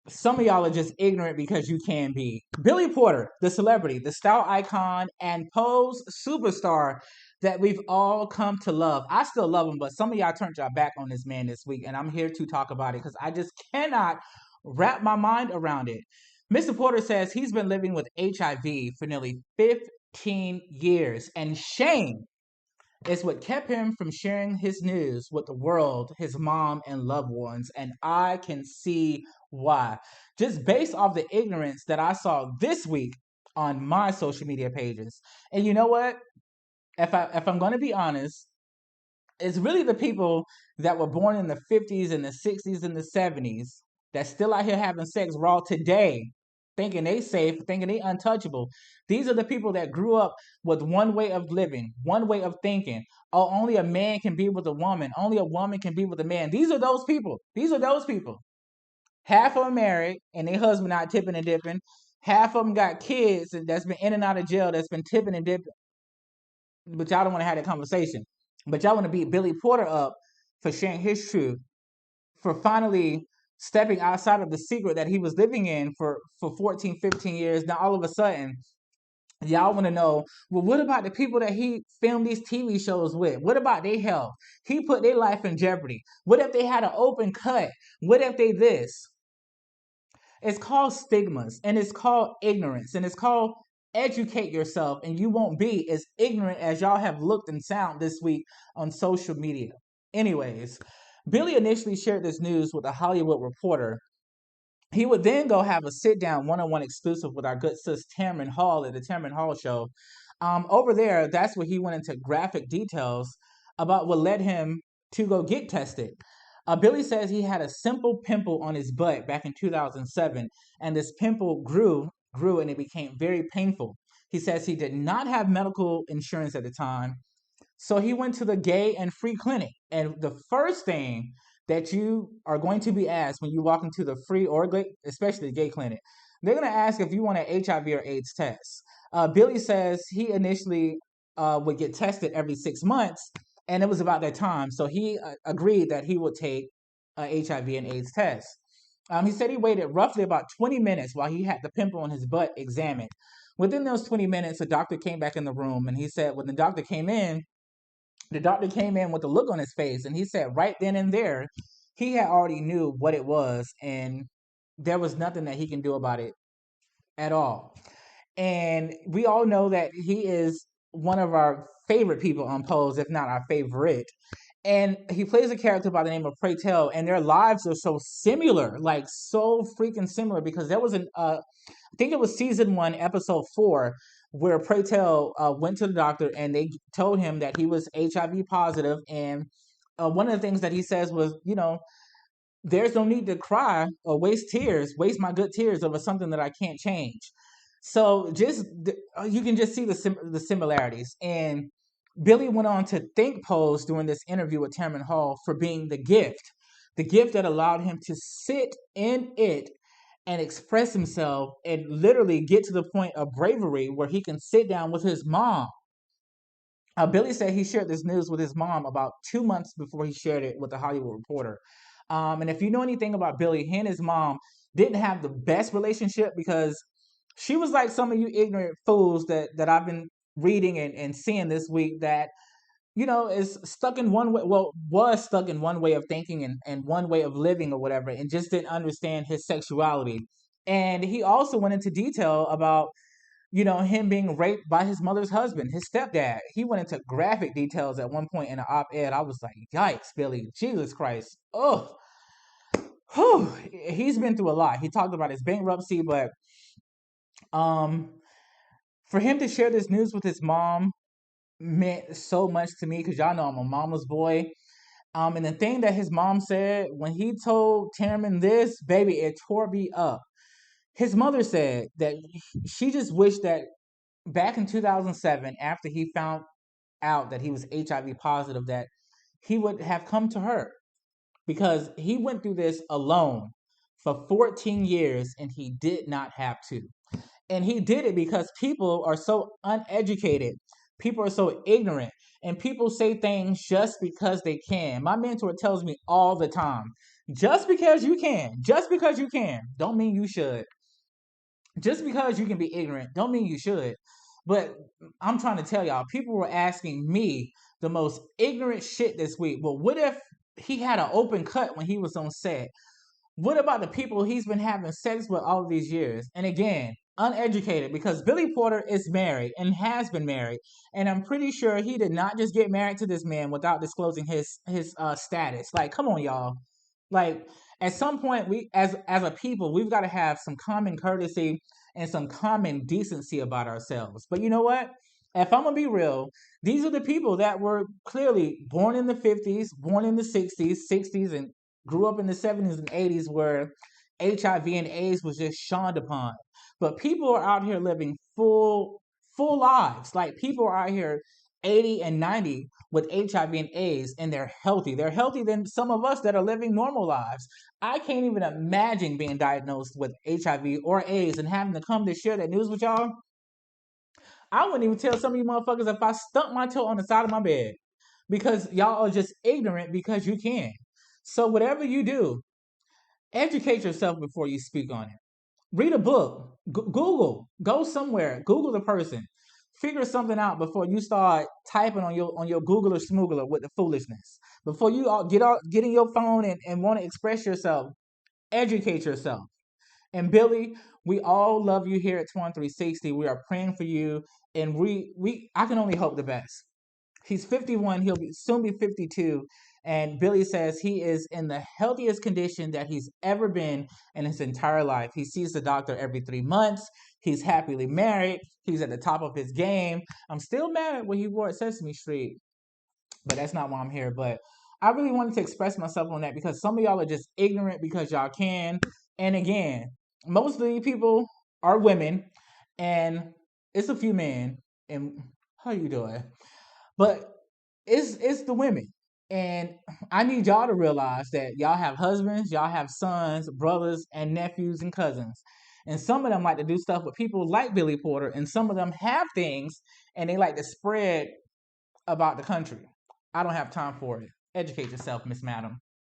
Some of y'all are just ignorant because you can be. Billy Porter, the celebrity, the style icon, and pose superstar that we've all come to love. I still love him, but some of y'all turned y'all back on this man this week, and I'm here to talk about it because I just cannot wrap my mind around it. Mr. Porter says he's been living with HIV for nearly 15 years, and shame is what kept him from sharing his news with the world, his mom, and loved ones. And I can see why. Just based off the ignorance that I saw this week on my social media pages. And you know what? If I'm going to be honest, it's really the people that were born in the 50s and the 60s and the 70s that's still out here having sex raw today, thinking they safe, thinking they untouchable. These are the people that grew up with one way of living, one way of thinking. Oh, only a man can be with a woman. Only a woman can be with a man. These are those people. These are those people. Half of them married and their husband not tipping and dipping. Half of them got kids that's been in and out of jail that's been tipping and dipping. But y'all don't want to have that conversation. But y'all want to beat Billy Porter up for sharing his truth, for finally stepping outside of the secret that he was living in for 14, 15 years. Now, all of a sudden, y'all want to know, well, what about the people that he filmed these TV shows with? What about their health? He put their life in jeopardy. What if they had an open cut? What if they this? It's called stigmas and it's called ignorance and it's called educate yourself and you won't be as ignorant as y'all have looked and sound this week on social media. Anyways, Billy initially shared this news with a Hollywood reporter. He would then go have a sit down one on one exclusive with our good sis Tamron Hall at the Tamron Hall show. Over there, that's where he went into graphic details about what led him to go get tested. Billy says he had a simple pimple on his butt back in 2007, and this pimple grew, and it became very painful. He says he did not have medical insurance at the time, so he went to the gay and free clinic. And the first thing that you are going to be asked when you walk into the free or gay, especially the gay clinic, they're going to ask if you want an HIV or AIDS test. Billy says he initially would get tested every 6 months, and it was about that time. So he agreed that he would take a HIV and AIDS test. He said he waited roughly about 20 minutes while he had the pimple on his butt examined. Within those 20 minutes, the doctor came back in the room, and he said when the doctor came in with a look on his face, and he said right then and there, he had already knew what it was, and there was nothing that he can do about it at all. And we all know that he is one of our favorite people on Pose, if not our favorite. And he plays a character by the name of Pray Tell, and their lives are so similar, like so freaking similar. Because there was I think it was season 1, episode 4, where Pray Tell went to the doctor and they told him that he was HIV positive. And one of the things that he says was, there's no need to cry or waste my good tears over something that I can't change. So you can just see the similarities. And Billy went on to thank Pose during this interview with Tamron Hall for being the gift that allowed him to sit in it and express himself and literally get to the point of bravery where he can sit down with his mom. Billy said he shared this news with his mom about 2 months before he shared it with the Hollywood Reporter. And if you know anything about Billy, he and his mom didn't have the best relationship because she was like some of you ignorant fools that I've been reading and seeing this week that is stuck in one way, well, was stuck in one way of thinking and one way of living or whatever, and just didn't understand his sexuality. And he also went into detail about, him being raped by his mother's husband, his stepdad. He went into graphic details at one point in an op-ed. I was like, yikes, Billy, Jesus Christ. Oh, whew. He's been through a lot. He talked about his bankruptcy, but um, for him to share this news with his mom meant so much to me because y'all know I'm a mama's boy. And the thing that his mom said when he told Tamron this, baby, it tore me up. His mother said that she just wished that back in 2007, after he found out that he was HIV positive, that he would have come to her because he went through this alone for 14 years and he did not have to. And he did it because people are so uneducated. People are so ignorant. And people say things just because they can. My mentor tells me all the time, just because you can, don't mean you should. Just because you can be ignorant, don't mean you should. But I'm trying to tell y'all, people were asking me the most ignorant shit this week. Well, what if he had an open cut when he was on set? What about the people he's been having sex with all of these years? And again, uneducated, because Billy Porter is married and has been married, and I'm pretty sure he did not just get married to this man without disclosing his status. Like, come on, y'all. Like, at some point, we as a people, we've got to have some common courtesy and some common decency about ourselves. But you know what? If I'm gonna be real, these are the people that were clearly born in the 50s, born in the 60s, and grew up in the 70s and 80s where HIV and AIDS was just shunned upon. But people are out here living full lives. Like, people are out here 80 and 90 with HIV and AIDS, and they're healthy. They're healthier than some of us that are living normal lives. I can't even imagine being diagnosed with HIV or AIDS and having to come to share that news with y'all. I wouldn't even tell some of you motherfuckers if I stumped my toe on the side of my bed, because y'all are just ignorant because you can. So whatever you do, educate yourself before you speak on it. Read a book. Google. Go somewhere. Google the person. Figure something out before you start typing on your Google or Smoogler with the foolishness. Before you get in your phone and want to express yourself, educate yourself. And Billy, we all love you here at 2360. We are praying for you, and we I can only hope the best. He's 51. He'll soon be 52. And Billy says he is in the healthiest condition that he's ever been in his entire life. He sees the doctor every 3 months. He's happily married. He's at the top of his game. I'm still mad when he wore at Sesame Street, but that's not why I'm here. But I really wanted to express myself on that because some of y'all are just ignorant because y'all can. And again, most of the people are women, and it's a few men. And how you doing? But it's the women. And I need y'all to realize that y'all have husbands, y'all have sons, brothers, and nephews and cousins. And some of them like to do stuff with people like Billy Porter, and some of them have things and they like to spread about the country. I don't have time for it. Educate yourself, Miss Madam.